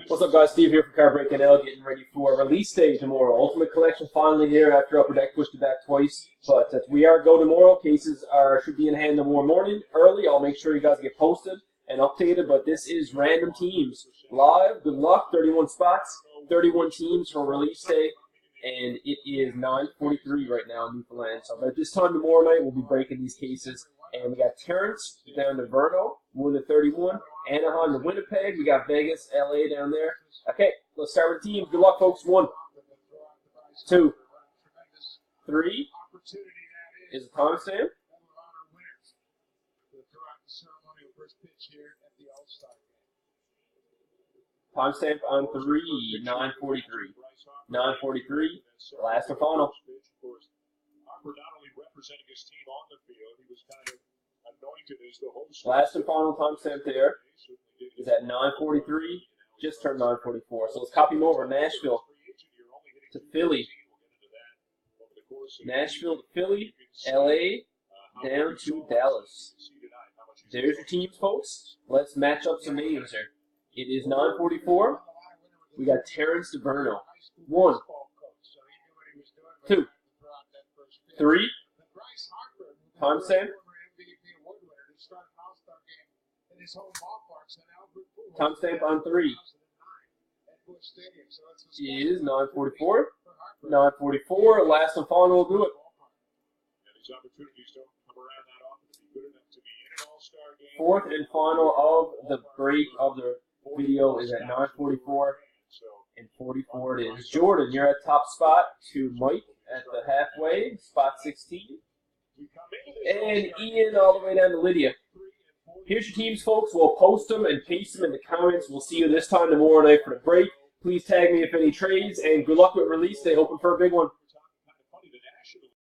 What's up, guys? Steve here for Car Break NL, getting ready for release day tomorrow. Ultimate Collection finally here after Upper Deck pushed it back twice. But we are go tomorrow. Cases should be in hand tomorrow morning early. I'll make sure you guys get posted and updated. But this is random teams live. Good luck. 31 spots, 31 teams for release day. And it is 9:43 right now in Newfoundland. So by this time tomorrow night, we'll be breaking these cases. And we got Terrence down to Verno, win to 31. Anaheim to Winnipeg. We got Vegas, LA down there. Okay, let's start with the teams. Good luck, folks. 1, 2, 3. Is a timestamp. Timestamp on 3, 9:43. 9:43. Last and final. Representing his team on the field, he was kind of anointed as the host. Last and final timestamp there is at 9:43. Just turned 9:44. So let's copy them over. Nashville to Philly. Nashville to Philly. LA down to Dallas. There's your teams, folks. Let's match up some names here. It is 9:44. We got Terrence to Verno. 1, 2, 3. Timestamp. Timestamp on 3 is 9:44. 9:44. Last and final will do it. Fourth and final of the break of the video is at 9:44 and 44 it is. Jordan, you're at top spot to Mike at the halfway, spot 16. And Ian all the way down to Lydia. Here's your teams, folks. We'll post them and paste them in the comments. We'll see you this time tomorrow night for the break. Please tag me if any trades, and good luck with release day. Hoping for a big one.